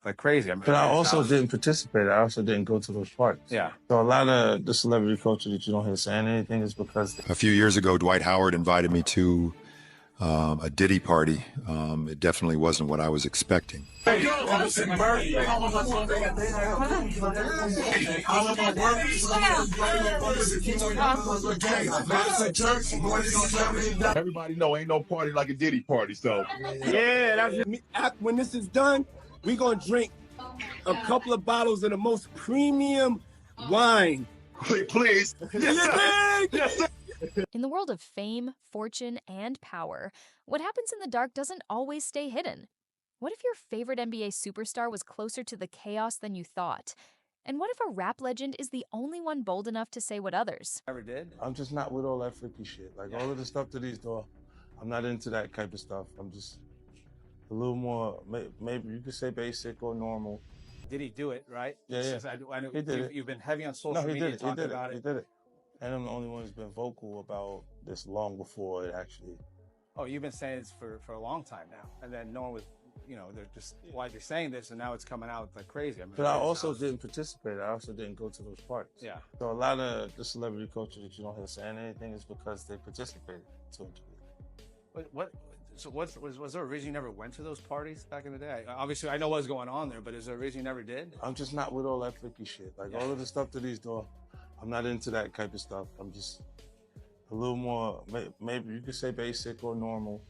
like crazy. I mean, but I also didn't participate. I also didn't go to those parties. Yeah. So a lot of the celebrity culture that you don't hear saying anything is because... A few years ago, Dwight Howard invited me to a Diddy party. It definitely wasn't what I was expecting. Everybody know ain't no party like a Diddy party, so. Yeah, that's me. When this is done, we gonna drink a couple of bottles of the most premium wine. Please. Yes, sir. In the world of fame, fortune, and power, what happens in the dark doesn't always stay hidden. What if your favorite NBA superstar was closer to the chaos than you thought? And what if a rap legend is the only one bold enough to say what others Ever did? I'm just not with all that freaky shit. Like, all of the stuff that he's doing, I'm not into that type of stuff. I'm just a little more, maybe you could say basic or normal. Did he do it, right? Yeah. I know He did it. You've been heavy on social media talking about it. He did it. And I'm the only one who's been vocal about this long before it actually... Oh, you've been saying this for a long time now. And then no one was, they're just, why you're saying this, and now it's coming out like crazy. I mean, but I also didn't participate. I also didn't go to those parties. Yeah. So a lot of the celebrity culture that you don't hear saying anything is because they participated to it. Was there a reason you never went to those parties back in the day? Obviously, I know what's going on there, but is there a reason you never did? I'm just not with all that freaky shit. Like, all of the stuff that he's doing, I'm not into that type of stuff. I'm just a little more, maybe you could say basic or normal.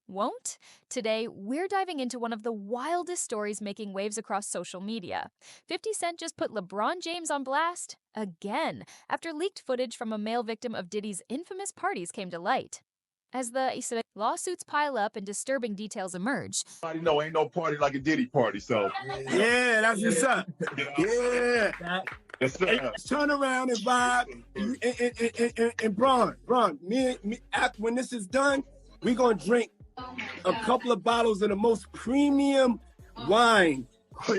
won't? Today, we're diving into one of the wildest stories making waves across social media. 50 Cent just put LeBron James on blast again after leaked footage from a male victim of Diddy's infamous parties came to light. As the lawsuits pile up and disturbing details emerge, Everybody know ain't no party like a Diddy party, so. Yeah, that's what's up. Yeah. Yes, sir. Hey, turn around and vibe. And Bron, when this is done, we gonna drink a couple of bottles of the most premium wine.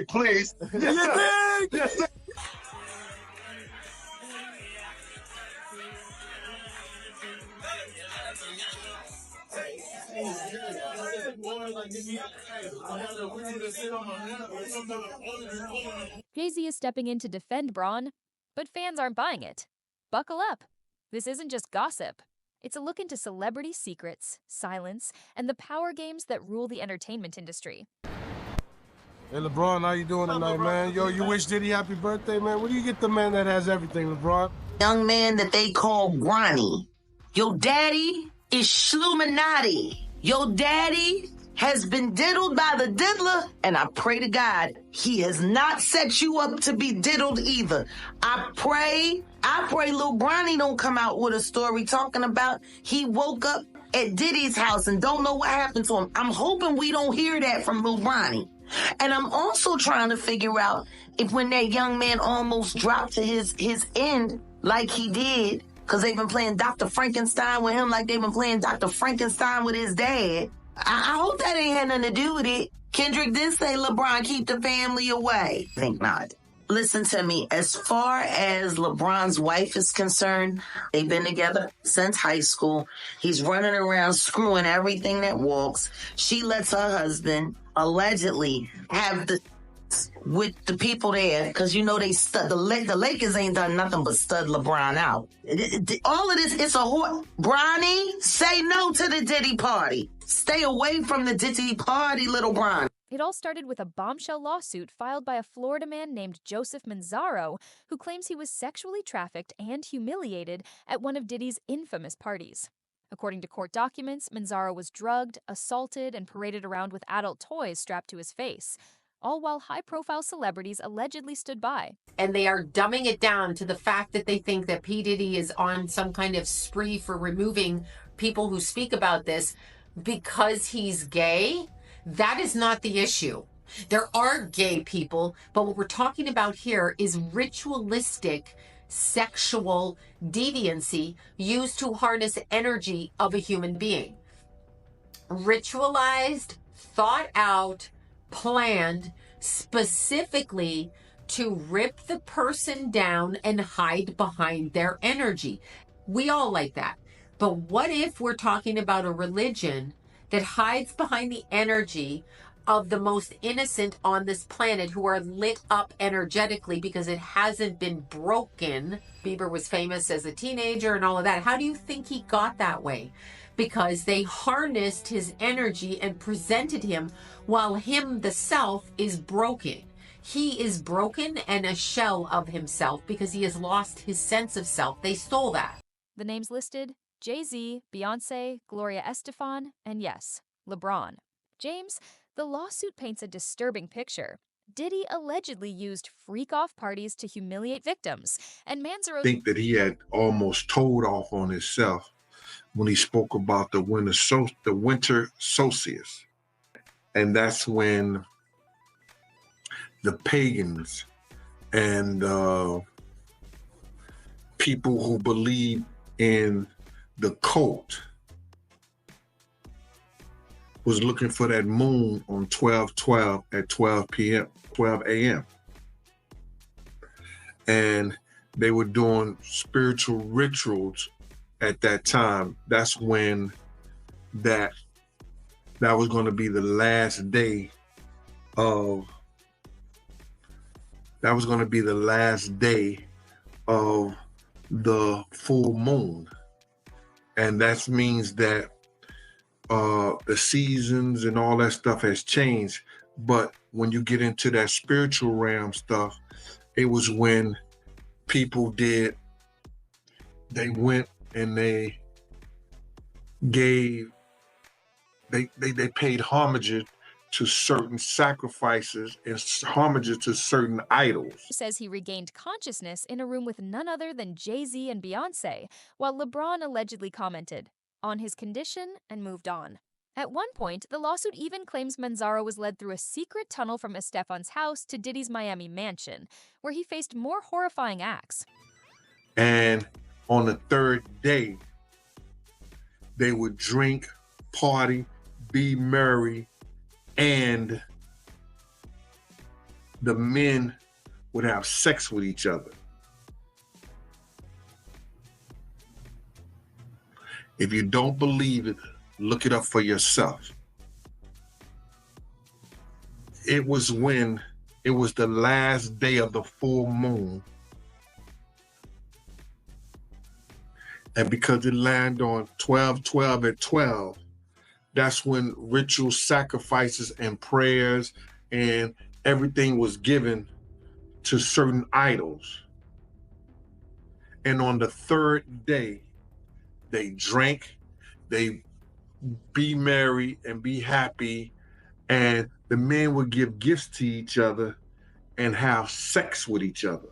Please. Yes, sir. Jay-Z is stepping in to defend Bron, but fans aren't buying it. Buckle up. This isn't just gossip. It's a look into celebrity secrets, silence, and the power games that rule the entertainment industry. Hey, LeBron, how you doing tonight, man? Yo, you wish Diddy happy birthday, man? Where do you get the man that has everything, LeBron? Young man that they call Bronny. Your daddy is Shluminati. Your daddy has been diddled by the diddler, and I pray to God he has not set you up to be diddled either. I pray Lil Bronny don't come out with a story talking about he woke up at Diddy's house and don't know what happened to him. I'm hoping we don't hear that from Lil Bronny. And I'm also trying to figure out if when that young man almost dropped to his end like he did, because they've been playing Dr. Frankenstein with him like they've been playing Dr. Frankenstein with his dad. I hope that ain't had nothing to do with it. Kendrick did say, LeBron, keep the family away. I think not. Listen to me. As far as LeBron's wife is concerned, they've been together since high school. He's running around screwing everything that walks. She lets her husband allegedly have the with the people there, because you know they stud the Lakers ain't done nothing but stud LeBron out. All of this, it's a whore. Bronny, say no to the Diddy party. Stay away from the Diddy party, little Bron. It all started with a bombshell lawsuit filed by a Florida man named Joseph Manzaro, who claims he was sexually trafficked and humiliated at one of Diddy's infamous parties. According to court documents, Manzaro was drugged, assaulted, and paraded around with adult toys strapped to his face, all while high-profile celebrities allegedly stood by. And they are dumbing it down to the fact that they think that P. Diddy is on some kind of spree for removing people who speak about this because he's gay. That is not the issue. There are gay people, but what we're talking about here is ritualistic sexual deviancy used to harness energy of a human being. Ritualized, thought out, planned specifically to rip the person down and hide behind their energy. We all like that. But what if we're talking about a religion that hides behind the energy of the most innocent on this planet who are lit up energetically because it hasn't been broken. Bieber was famous as a teenager and all of that. How do you think he got that way? Because they harnessed his energy and presented him while him, the self, is broken. He is broken and a shell of himself because he has lost his sense of self. They stole that. The names listed: Jay-Z, Beyonce, Gloria Estefan, and yes, LeBron. James, the lawsuit paints a disturbing picture. Diddy allegedly used freak-off parties to humiliate victims, and Manzaro think that he had almost told off on himself when he spoke about the winter solstice. And that's when the pagans and people who believe in the cult was looking for that moon on 12/12 at 12 a.m. And they were doing spiritual rituals at that time. That's when that was going to be the last day of the full moon. And that means that the seasons and all that stuff has changed. But when you get into that spiritual realm stuff, it was when people went and they paid homage to certain sacrifices and homage to certain idols. says he regained consciousness in a room with none other than Jay-Z and Beyonce, while LeBron allegedly commented on his condition and moved on. At one point, the lawsuit even claims Manzaro was led through a secret tunnel from Estefan's house to Diddy's Miami mansion, where he faced more horrifying acts. And on the third day, they would drink, party, be merry, and the men would have sex with each other. If you don't believe it, look it up for yourself. It was when it was the last day of the full moon. And because it landed on 12/12 at 12, that's when ritual sacrifices and prayers and everything was given to certain idols. And on the third day, they drank, they be merry and be happy, and the men would give gifts to each other and have sex with each other.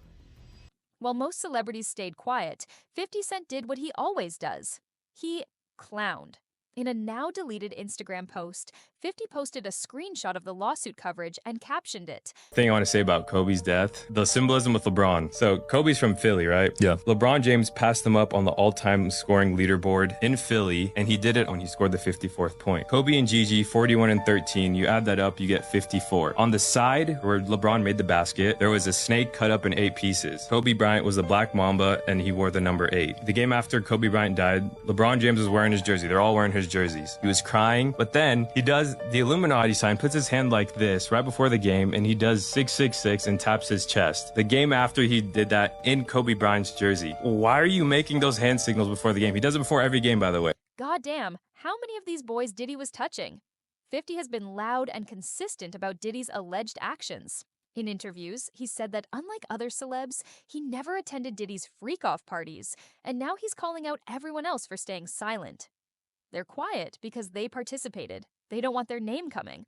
While most celebrities stayed quiet, 50 Cent did what he always does. He clowned. In a now-deleted Instagram post, 50 posted a screenshot of the lawsuit coverage and captioned it. Thing I want to say about Kobe's death, the symbolism with LeBron. So Kobe's from Philly, right? Yeah. LeBron James passed him up on the all-time scoring leaderboard in Philly, and he did it when he scored the 54th point. Kobe and Gigi, 41 and 13. You add that up, you get 54. On the side where LeBron made the basket, there was a snake cut up in 8 pieces. Kobe Bryant was the Black Mamba, and he wore the number 8. The game after Kobe Bryant died, LeBron James was wearing his jersey. They're all wearing his jerseys. He was crying, but then he does the Illuminati sign, puts his hand like this right before the game, and he does 666 and taps his chest. The game after, he did that in Kobe Bryant's jersey. Why are you making those hand signals before the game? He does it before every game, by the way. Goddamn, how many of these boys Diddy was touching? 50 has been loud and consistent about Diddy's alleged actions. In interviews, he said that unlike other celebs, he never attended Diddy's freak-off parties, and now he's calling out everyone else for staying silent. They're quiet because they participated. They don't want their name coming.